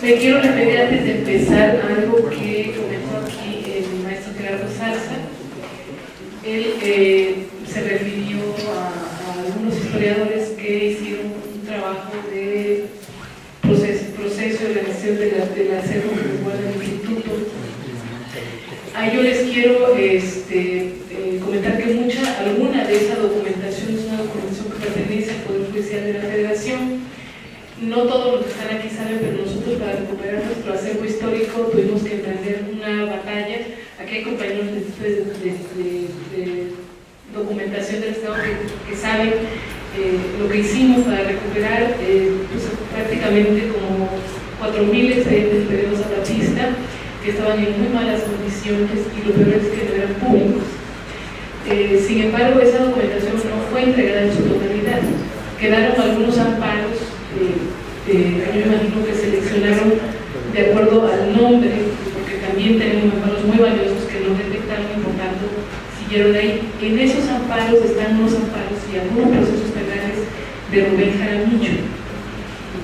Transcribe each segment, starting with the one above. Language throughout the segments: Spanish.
Me quiero referir antes de empezar a algo que comentó aquí el maestro Gerardo Salza. Él se refirió a algunos historiadores que hicieron un trabajo de proceso de organización del acervo que guarda el instituto. Yo les quiero comentar que alguna de esa documentación es una documentación que pertenece al Poder Judicial de la Federación. No todos los que están aquí saben, pero nosotros para recuperar nuestro acervo histórico tuvimos que emprender una batalla. Aquí hay compañeros de documentación del Estado que saben lo que hicimos para recuperar pues, prácticamente como 4.000 expedientes periodos a la pista que estaban en muy malas condiciones y lo peor es que no eran públicos. Sin embargo, esa documentación no fue entregada en su totalidad. Quedaron algunos amparos, yo imagino que seleccionaron de acuerdo al nombre, porque también tenemos amparos muy valiosos que no detectaron y por tanto siguieron ahí. En esos amparos están unos amparos y algunos procesos penales de Rubén Jaramillo.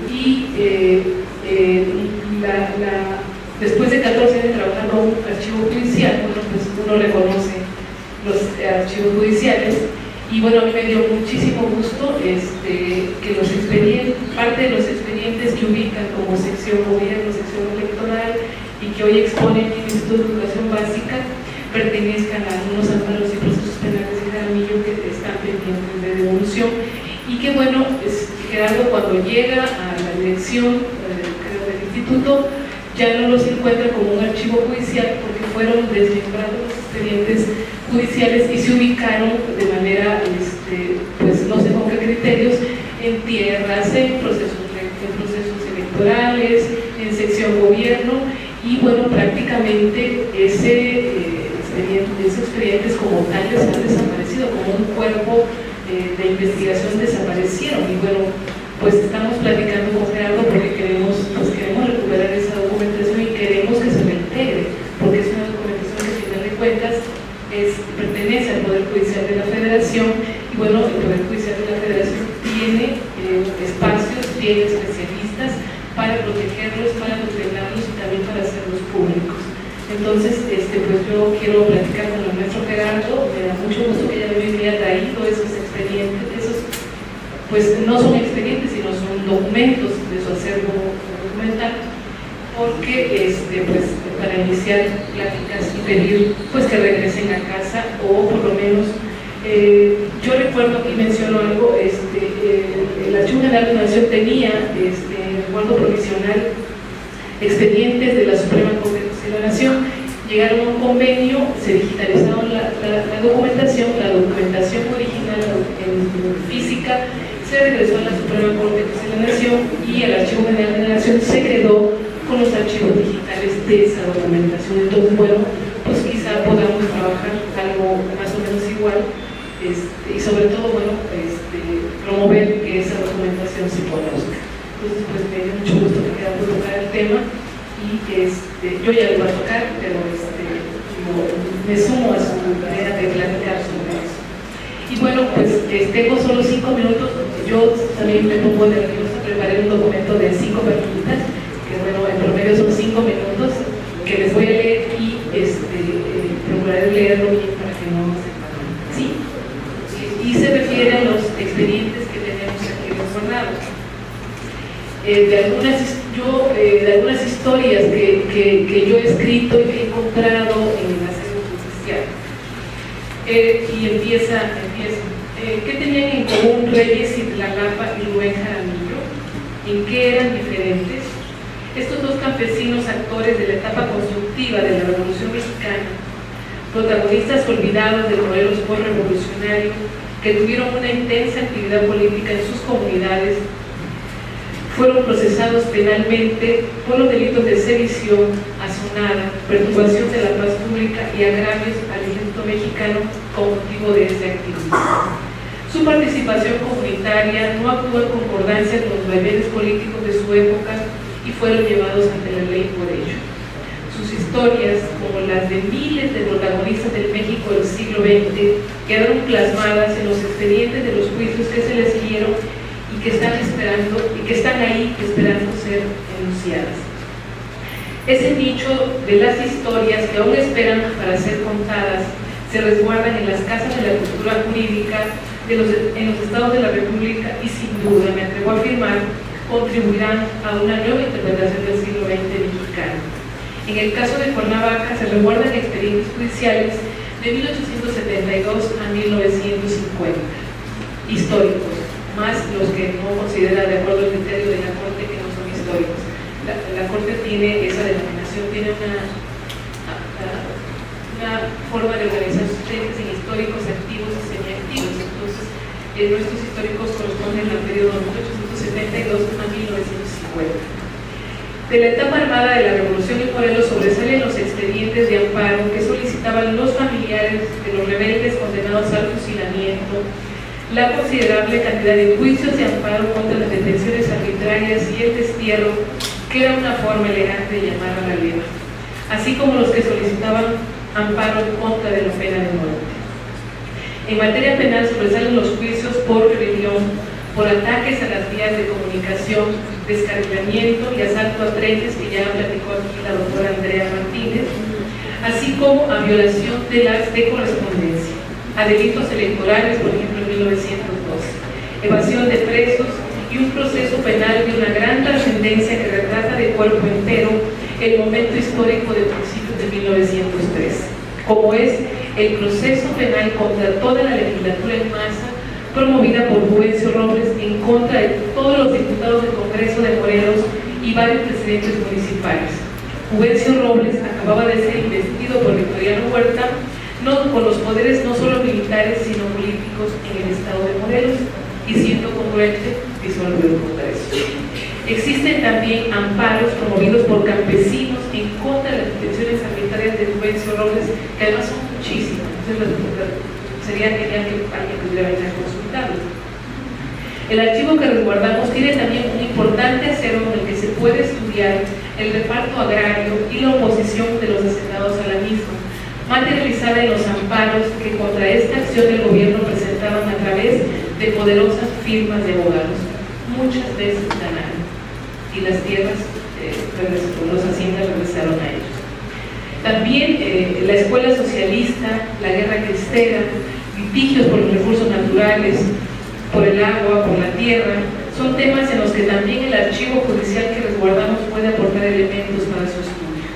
Y después de 14 años trabajando en un archivo judicial, bueno, pues uno reconoce los archivos judiciales. Y bueno, a mí me dio muchísimo gusto que los expedientes, parte de los expedientes que ubican como sección gobierno, sección electoral y que hoy exponen en el Instituto de Educación Básica, pertenezcan a algunos amparos y procesos penales de Jaramillo que están pendientes de devolución. Y que bueno, Gerardo cuando llega a la dirección del instituto ya no los encuentra como un archivo judicial porque fueron desmembrados los expedientes judiciales y se ubicaron de manera, pues no sé con qué criterios, en tierras, en procesos electorales, en sección gobierno, y bueno, prácticamente esos expedientes como tales han desaparecido, como un cuerpo de investigación desaparecieron. Y bueno, pues estamos platicando con Gerardo porque queremos recuperar esa documentación y queremos que se reintegre, porque es una documentación que al final de cuentas pertenece al Poder Judicial de la Federación. Y bueno, el Poder Judicial de la Federación tiene espacios, tiene especialistas para protegerlos, para tutelarlos y también para hacerlos públicos. Entonces, pues yo quiero platicar con el maestro Gerardo. Me da mucho gusto que ella me haya traído esos expedientes, pues no son expedientes, sino son documentos de su acervo documental, porque pues para iniciar pláticas y pedir pues que regresen a casa, o por lo menos yo recuerdo, aquí menciono algo, el Archivo General de la Nación tenía en recuerdo provisional expedientes de la Suprema Corte de la Nación. Llegaron a un convenio, se digitalizaron la documentación original en física, se regresó a la Suprema Corte de la Nación y el Archivo General de la Nación se quedó con los archivos digitales de esa documentación. Entonces, bueno, pues quizá podamos trabajar algo más o menos igual, y sobre todo, bueno, promover que esa documentación se conozca. Entonces, pues me dio mucho gusto que quedara por tocar el tema, y yo ya lo voy a tocar, pero me sumo a su manera de platicar sobre eso. Y bueno, pues tengo solo 5 minutos. Yo también me pongo nerviosa, preparé un documento de 5 preguntas, que bueno, en promedio son 5 minutos, que les voy a leer y procuraré leerlo bien para que no se paren. Sí, y se refiere a los expedientes que tenemos aquí resguardados. De algunas historias que yo he escrito y que he encontrado en el acervo judicial. Y empieza. ¿Qué tenían en común Reyes Iztapalapa y Rubén Jaramillo? ¿En qué eran diferentes? Estos dos campesinos actores de la etapa constructiva de la Revolución Mexicana, protagonistas olvidados del modelo postrevolucionario, que tuvieron una intensa actividad política en sus comunidades, fueron procesados penalmente por los delitos de sedición, asonada, perturbación de la paz pública y agravios al ejército mexicano con motivo de ese activismo. Su participación comunitaria no actuó en concordancia con los vaivenes políticos de su época y fueron llevados ante la ley por ello. Sus historias, como las de miles de protagonistas del México del siglo XX, quedaron plasmadas en los expedientes de los juicios que se les siguieron y que están ahí esperando ser enunciadas. Ese nicho de las historias que aún esperan para ser contadas se resguardan en las casas de la cultura jurídica en los estados de la República y sin duda, me atrevo a afirmar, contribuirán a una nueva interpretación del siglo XX mexicano. En el caso de Cuernavaca se resguardan expedientes judiciales de 1872 a 1950, históricos, más los que no considera de acuerdo al criterio de la Corte que no son históricos. La Corte tiene esa denominación, tiene una forma de organizar sus entes en históricos, activos y semiactivos. Entonces, nuestros históricos corresponden al periodo de 1872 a 1950. De la etapa armada de la Revolución en Morelos sobresalen los expedientes de amparo que solicitaban los familiares de los rebeldes condenados al fusilamiento, la considerable cantidad de juicios de amparo contra las detenciones arbitrarias y el destierro, que era una forma elegante de llamar a la ley, así como los que solicitaban amparo en contra de la pena de muerte. En materia penal sobresalen los juicios por rebelión, por ataques a las vías de comunicación, descarrilamiento y asalto a trenes, que ya platicó aquí la doctora Andrea Martínez, así como a violación de las de correspondencia, a delitos electorales, por ejemplo en 1912, evasión de presos y un proceso penal de una gran trascendencia que retrata de cuerpo entero el momento histórico de principios de 1903, como es el proceso penal contra toda la legislatura en masa promovida por Juvencio Robles en contra de todos los diputados del Congreso de Morelos y varios presidentes municipales. Juvencio Robles acababa de ser investido por Victoriano Huerta con los poderes no solo militares sino políticos en el estado de Morelos, y siendo congruente disolvió el Congreso. Existen también amparos promovidos por campesinos en contra de las detenciones arbitrarias de Juvencio Robles, que además son muchísimas. Sería genial que alguien pudiera venir a consultarlo. El archivo que resguardamos tiene también un importante acervo en el que se puede estudiar el reparto agrario y la oposición de los hacendados a la misma, materializada en los amparos que contra esta acción del gobierno presentaban a través de poderosas firmas de abogados. Muchas veces ganaron y las tierras, los haciendas regresaron a ellos. También la escuela socialista, la guerra cristera, litigios por los recursos naturales, por el agua, por la tierra, son temas en los que también el archivo judicial que resguardamos puede aportar elementos para su estudio.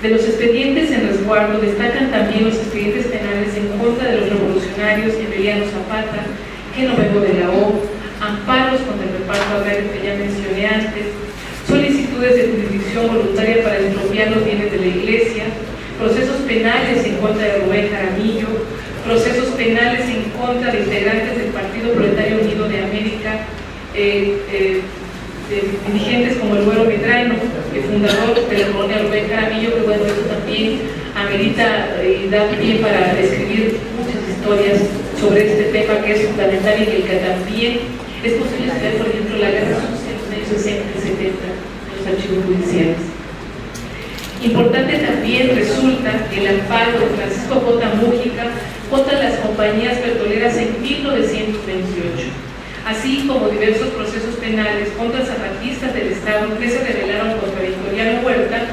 De los expedientes en resguardo destacan también los expedientes penales en contra de los revolucionarios Emiliano Zapata, Genoveva de la O, amparos contra el reparto agrario que ya mencioné antes, solicitudes de jurisdicción voluntaria para expropiar los bienes de la Iglesia, procesos penales en contra de Rubén Jaramillo, procesos penales en contra de integrantes del Partido Proletario Unido de América, dirigentes como el Güero Medrano, el fundador de la colonia Rubén Jaramillo, que bueno, eso también amerita y da pie para escribir muchas historias sobre este tema que es fundamental y en el que también es posible estudiar, por ejemplo, la guerra sucia en los años 60 y 70 en los archivos judiciales. Importante también resulta el amparo de Francisco J. Mújica contra las compañías petroleras en 1928, así como diversos procesos penales contra zapatistas del Estado que se rebelaron contra Victoriano Huerta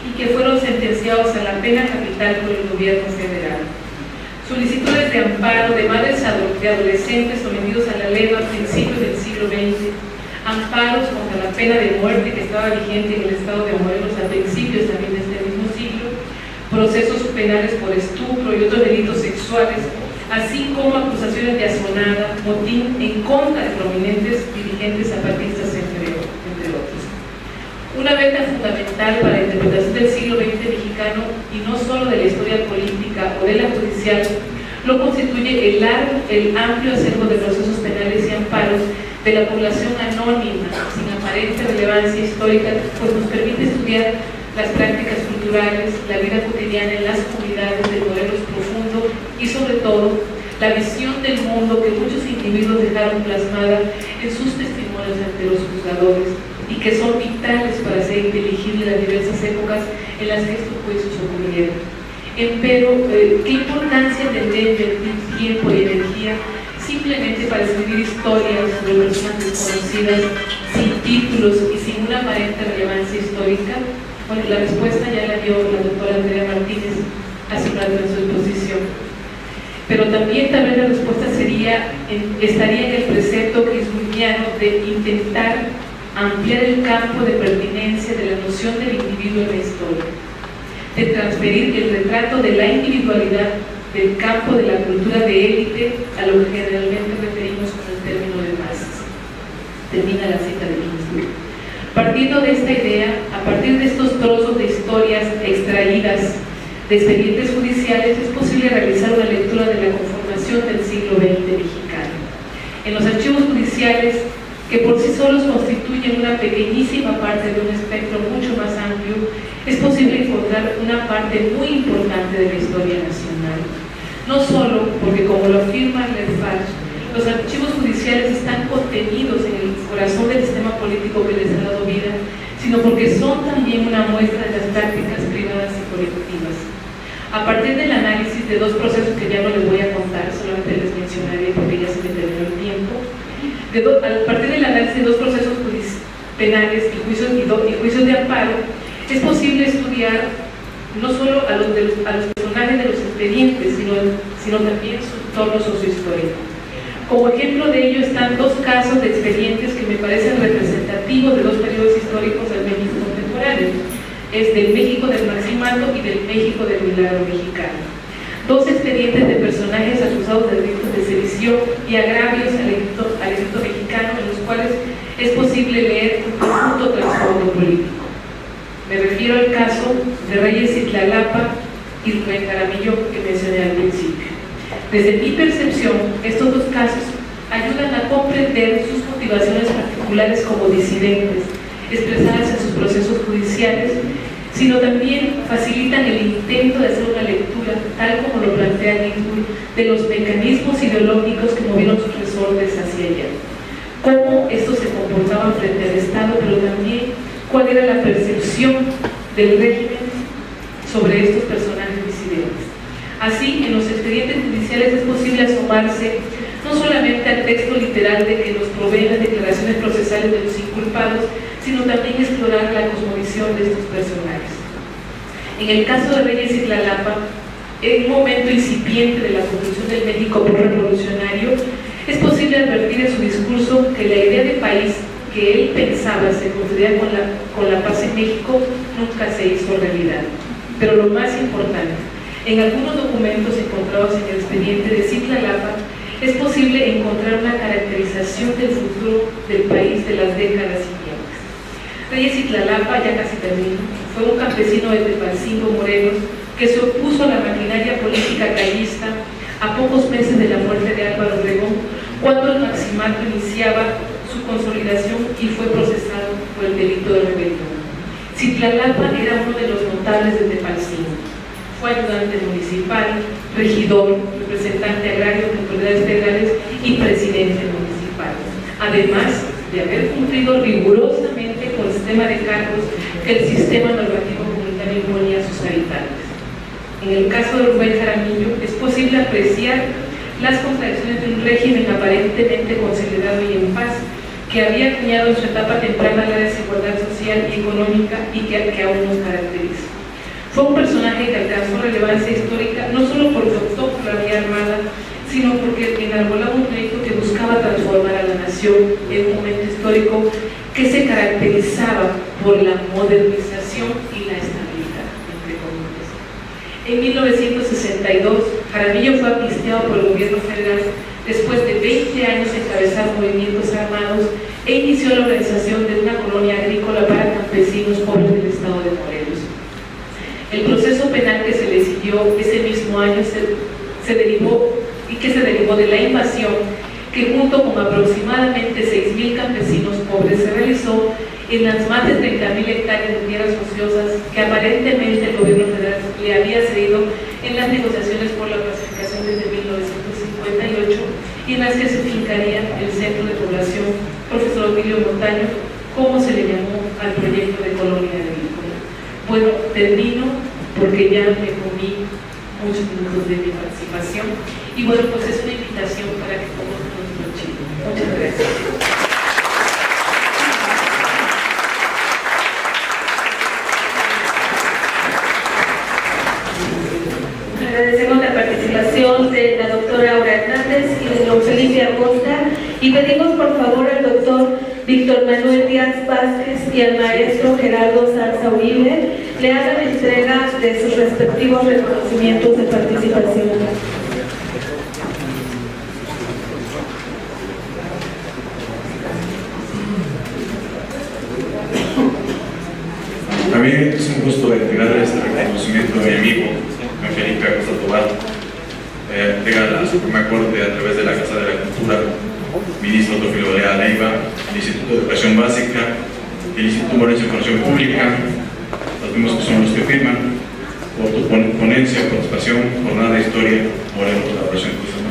y que fueron sentenciados a la pena capital por el gobierno federal. Solicitudes de amparo de madres de adolescentes sometidos a la ley a principios del siglo XX, amparos contra la pena de muerte que estaba vigente en el estado de Morelos a principios también de este mismo siglo, procesos penales por estupro y otros delitos sexuales, así como acusaciones de asonada, motín en contra de prominentes dirigentes zapatistas, entre otros. Una beta fundamental para la interpretación del siglo XX mexicano, y no solo de la historia política o de la judicial, lo constituye el amplio acervo de procesos penales y amparos de la población anónima, sin aparente relevancia histórica, pues nos permite estudiar las prácticas culturales, la vida cotidiana en las comunidades del Morelos profundo y sobre todo la visión del mundo que muchos individuos dejaron plasmada en sus testimonios ante los juzgadores y que son vitales para hacer inteligibles las diversas épocas en las que estos juicios ocurrieron. Empero, ¿qué importancia tendría invertir tiempo y energía simplemente para escribir historias sobre personas desconocidas, sin títulos y sin una aparente relevancia histórica? Bueno, la respuesta ya la dio la doctora Andrea Martínez hace un rato en su exposición. Pero también tal vez la respuesta estaría en el precepto gisburgiano de intentar ampliar el campo de pertinencia de la noción del individuo en la historia, de transferir el retrato de la individualidad del campo de la cultura de élite a lo que generalmente referimos con el término de masas. Termina la cita de Ginsburg. Partiendo de esta idea, a partir de estos trozos de historias extraídas de expedientes judiciales, es posible realizar una lectura de la conformación del siglo XX mexicano. En los archivos judiciales, que por sí solos constituyen una pequeñísima parte de un espectro mucho más amplio, es posible encontrar una parte muy importante de la historia nacional. No solo porque, como lo afirma Lerfage, los archivos judiciales están contenidos en el corazón del sistema político que les ha dado vida, sino porque son también una muestra de las prácticas privadas y colectivas. A partir del análisis de dos procesos que ya no les voy a contar, solamente les mencionaré porque ya se me terminó el tiempo, a partir del análisis de dos procesos penales y juicios de amparo, es posible estudiar no solo a los personajes de los expedientes, sino también su entorno sociohistórico. Como ejemplo de ello están dos casos de expedientes que me parecen representativos de dos periodos históricos del México contemporáneo. Es del México del Maximato y del México del Milagro mexicano. Dos expedientes de personajes acusados de delitos de sedición y agravios al Egipto mexicano, en los cuales es posible leer un profundo trasfondo político. Me refiero al caso de Reyes Iztlalapa y Rubén Jaramillo, que mencioné al principio. Desde mi percepción, estos dos casos ayudan a comprender sus motivaciones particulares como disidentes, expresadas en sus procesos judiciales, sino también facilitan el intento de hacer una lectura, tal como lo plantea Ginsburg, de los mecanismos ideológicos que movieron sus resortes hacia allá. Cómo estos se comportaban frente al Estado, pero también cuál era la percepción del régimen sobre estos personajes disidentes. Así, en los expedientes judiciales es posible asomarse no solamente al texto literal de que nos proveen las declaraciones procesales de los inculpados, sino también explorar la cosmovisión de estos personajes. En el caso de Reyes Iztlalapa, en un momento incipiente de la construcción del México revolucionario, es posible advertir en su discurso que la idea de país que él pensaba se construiría con la paz en México nunca se hizo realidad. Pero lo más importante, en algunos documentos encontrados en el expediente de Iztlalapa, es posible encontrar una caracterización del futuro del país de las décadas siguientes. Reyes Iztlalapa, ya casi termino, fue un campesino de Tepalcingo, Morelos, que se opuso a la maquinaria política callista a pocos meses de la muerte de Álvaro Obregón, cuando el Maximato iniciaba su consolidación y fue procesado por el delito de rebelión. Iztlalapa era uno de los notables de Tepalcingo. Fue ayudante municipal, regidor, representante agrario de autoridades federales y presidente municipal, además de haber cumplido rigurosamente con el sistema de cargos que el sistema normativo comunitario imponía a sus habitantes. En el caso de Rubén Jaramillo, es posible apreciar las contradicciones de un régimen aparentemente consolidado y en paz, que había acuñado en su etapa temprana la desigualdad social y económica y que aún nos caracteriza. Fue un personaje que alcanzó relevancia histórica no solo porque optó por la vía armada, sino porque enarbolaba un proyecto que buscaba transformar a la nación en un momento histórico que se caracterizaba por la modernización y la estabilidad, entre comillas. En 1962, Jaramillo fue amnistiado por el gobierno federal después de 20 años encabezar movimientos armados e inició la organización de una colonia agrícola para campesinos pobres del estado de Morelos. El proceso penal que se le siguió ese mismo año se derivó de la invasión que junto con aproximadamente 6.000 campesinos pobres se realizó en las más de 30.000 hectáreas de tierras ociosas que aparentemente el gobierno federal le había cedido en las negociaciones por la pacificación desde 1958 y en las que se fincaría el centro de población Profesor Emilio Montaño, como se le llamó al proyecto de colonia agrícola. Bueno, termino porque ya me comí muchos minutos de mi participación y bueno, pues es una invitación para que conozcan nuestro Chile. Muchas gracias. Y pedimos por favor al doctor Víctor Manuel Díaz Vázquez y al maestro Gerardo Zarza Uribe le hagan entrega de sus respectivos reconocimientos de participación. A mí es un gusto entregar este reconocimiento a mi amigo, Felipe Acosta Tobar, entrega la Suprema Corte a través de la Casa de la Cultura, ministro Teófilo Olea Leiva, el Instituto de Educación Básica, el Instituto Morelense de Información Pública, los mismos que son los que firman, por tu ponencia, participación, jornada de historia, Morelos, colaboración.